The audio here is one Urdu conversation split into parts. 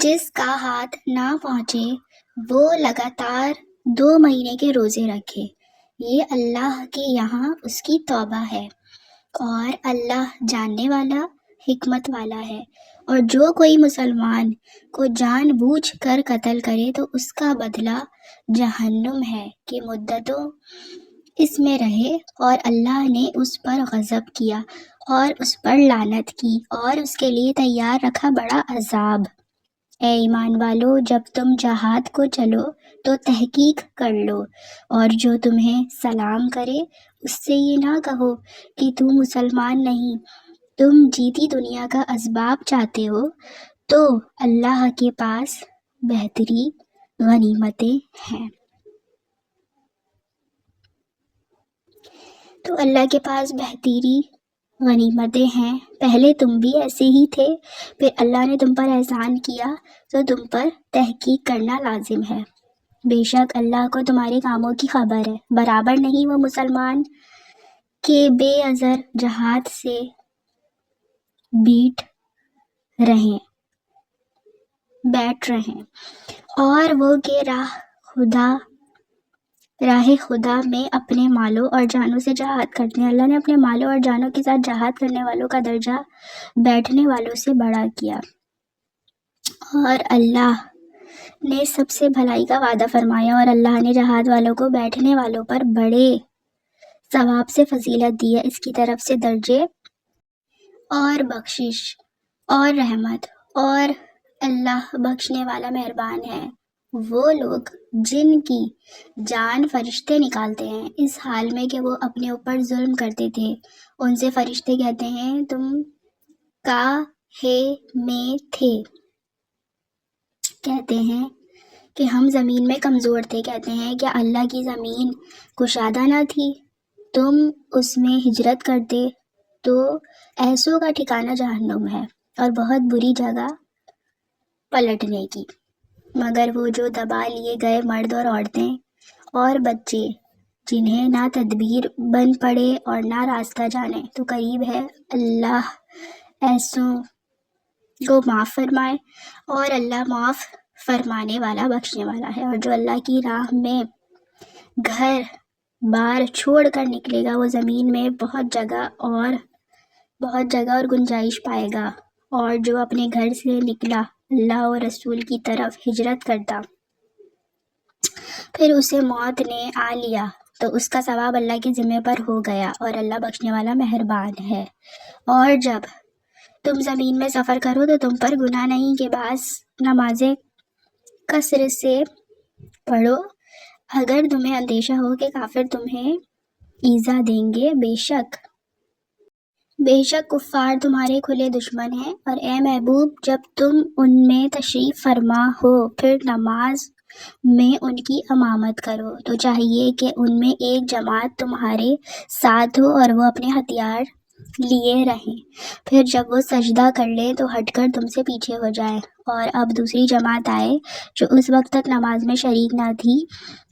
جس کا ہاتھ نہ پہنچے وہ لگاتار 2 مہینے کے روزے رکھے، یہ اللہ کے یہاں اس کی توبہ ہے، اور اللہ جاننے والا حکمت والا ہے۔ اور جو کوئی مسلمان کو جان بوجھ کر قتل کرے تو اس کا بدلہ جہنم ہے کہ مدتوں اس میں رہے، اور اللہ نے اس پر غضب کیا اور اس پر لعنت کی اور اس کے لیے تیار رکھا بڑا عذاب۔ اے ایمان والو، جب تم جہاد کو چلو تو تحقیق کر لو، اور جو تمہیں سلام کرے اس سے یہ نہ کہو کہ تو مسلمان نہیں، تم جیتی دنیا کا اسباب چاہتے ہو، تو اللہ کے پاس بہتری غنیمتیں ہیں۔ تو اللہ کے پاس بہتری غنیمتیں ہیں۔ پہلے تم بھی ایسے ہی تھے، پھر اللہ نے تم پر احسان کیا تو تم پر تحقیق کرنا لازم ہے۔ بے شک اللہ کو تمہارے کاموں کی خبر ہے۔ برابر نہیں وہ مسلمان کہ بے عذر جہاد سے بیٹھ رہیں اور وہ کہ راہ خدا میں اپنے مالوں اور جانوں سے جہاد کرتے ہیں۔ اللہ نے اپنے مالوں اور جانوں کے ساتھ جہاد کرنے والوں کا درجہ بیٹھنے والوں سے بڑا کیا، اور اللہ نے سب سے بھلائی کا وعدہ فرمایا، اور اللہ نے جہاد والوں کو بیٹھنے والوں پر بڑے ثواب سے فضیلت دی ہے، اس کی طرف سے درجے اور بخشش اور رحمت، اور اللہ بخشنے والا مہربان ہے۔ وہ لوگ جن کی جان فرشتے نکالتے ہیں اس حال میں کہ وہ اپنے اوپر ظلم کرتے تھے، ان سے فرشتے کہتے ہیں تم کاہے میں تھے؟ کہتے ہیں کہ ہم زمین میں کمزور تھے۔ کہتے ہیں کیا اللہ کی زمین کشادہ نہ تھی؟ تم اس میں ہجرت کرتے تو ایسوں کا ٹھکانہ جہنم ہے اور بہت بری جگہ پلٹنے کی۔ مگر وہ جو دبا لیے گئے مرد اور عورتیں اور بچے جنہیں نہ تدبیر بن پڑے اور نہ راستہ جانے، تو قریب ہے اللہ ایسوں کو معاف فرمائے، اور اللہ معاف فرمانے والا بخشنے والا ہے۔ اور جو اللہ کی راہ میں گھر بار چھوڑ کر نکلے گا وہ زمین میں بہت جگہ اور گنجائش پائے گا، اور جو اپنے گھر سے نکلا اللہ اور رسول کی طرف ہجرت کرتا پھر اسے موت نے آ لیا تو اس کا ثواب اللہ کے ذمہ پر ہو گیا، اور اللہ بخشنے والا مہربان ہے۔ اور جب تم زمین میں سفر کرو تو تم پر گناہ نہیں کہ بعض نمازیں کثرت سے پڑھو، اگر تمہیں اندیشہ ہو کہ کافر تمہیں ایذا دیں گے۔ بے شک کفار تمہارے کھلے دشمن ہیں، اور اے محبوب جب تم ان میں تشریف فرما ہو پھر نماز میں ان کی امامت کرو، تو چاہیے کہ ان میں ایک جماعت تمہارے ساتھ ہو اور وہ اپنے ہتھیار لیے رہیں، پھر جب وہ سجدہ کر لیں تو ہٹ کر تم سے پیچھے ہو جائیں، اور اب دوسری جماعت آئے جو اس وقت تک نماز میں شریک نہ تھی،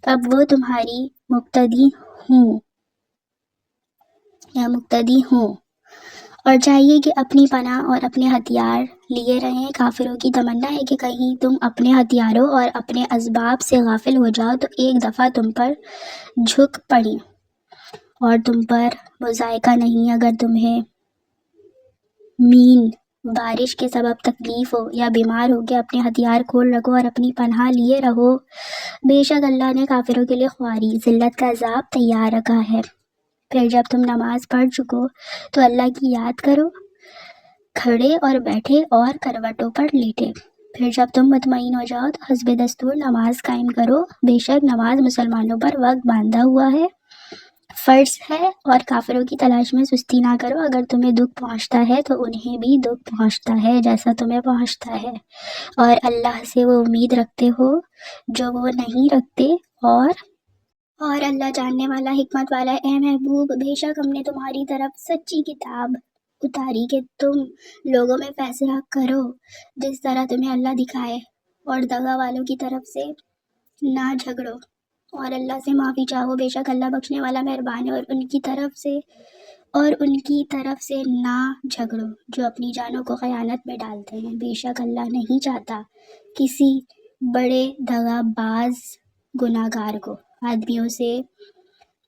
اب وہ تمہاری مقتدی ہوں، اور چاہیے کہ اپنی پناہ اور اپنے ہتھیار لیے رہیں۔ کافروں کی تمنا ہے کہ کہیں تم اپنے ہتھیاروں اور اپنے اسباب سے غافل ہو جاؤ تو ایک دفعہ تم پر جھک پڑیں، اور تم پر مضائقہ نہیں اگر تمہیں بارش کے سبب تکلیف ہو یا بیمار ہو کہ اپنے ہتھیار کھول رکھو اور اپنی پناہ لیے رہو۔ بے شک اللہ نے کافروں کے لیے خواری ذلت کا عذاب تیار رکھا ہے۔ پھر جب تم نماز پڑھ چکو تو اللہ کی یاد کرو، کھڑے اور بیٹھے اور کروٹوں پر لیٹے۔ پھر جب تم مطمئن ہو جاؤ تو حسب دستور نماز قائم کرو۔ بے شک نماز مسلمانوں پر وقت باندھا ہوا ہے، فرض ہے، اور کافروں کی تلاش میں سستی نہ کرو۔ اگر تمہیں دکھ پہنچتا ہے تو انہیں بھی دکھ پہنچتا ہے جیسا تمہیں پہنچتا ہے، اور اللہ سے وہ امید رکھتے ہو جو وہ نہیں رکھتے، اور اللہ جاننے والا حکمت والا ہے۔ اے محبوب بے شک ہم نے تمہاری طرف سچی کتاب اتاری کہ تم لوگوں میں فیصلہ کرو جس طرح تمہیں اللہ دکھائے، اور دغا والوں کی طرف سے نہ جھگڑو، اور اللہ سے معافی چاہو۔ بے شک اللہ بخشنے والا مہربان ہے، اور ان کی طرف سے اور ان کی طرف سے نہ جھگڑو جو اپنی جانوں کو خیانت میں ڈالتے ہیں، بے شک اللہ نہیں چاہتا کسی بڑے دغا باز گناہ گار کو۔ آدمیوں سے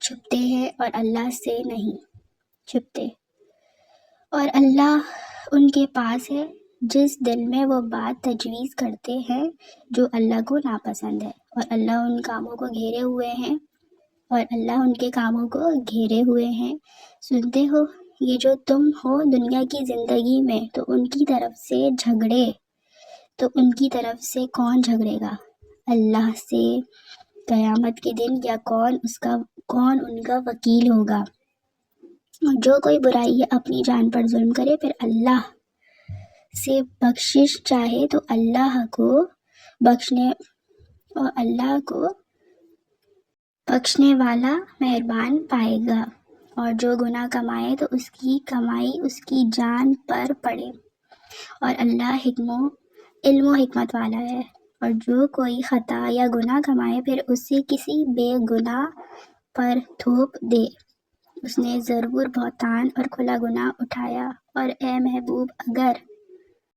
چھپتے ہیں اور اللہ سے نہیں چھپتے، اور اللہ ان کے پاس ہے جس دل میں وہ بات تجویز کرتے ہیں جو اللہ کو ناپسند ہے، اور اللہ ان کاموں کو گھیرے ہوئے ہیں، اور اللہ ان کے کاموں کو گھیرے ہوئے ہیں۔ سنتے ہو یہ جو تم ہو دنیا کی زندگی میں تو ان کی طرف سے جھگڑے، تو ان کی طرف سے کون جھگڑے گا اللہ سے قیامت کے دن، یا کون ان کا وکیل ہوگا؟ اور جو کوئی برائی اپنی جان پر ظلم کرے پھر اللہ سے بخشش چاہے تو اللہ کو بخشنے والا مہربان پائے گا، اور جو گناہ کمائے تو اس کی کمائی اس کی جان پر پڑے، اور اللہ علم و حکمت والا ہے۔ اور جو کوئی خطا یا گناہ کمائے پھر اسے کسی بے گناہ پر تھوپ دے، اس نے ضرور بہتان اور کھلا گناہ اٹھایا۔ اور اے محبوب اگر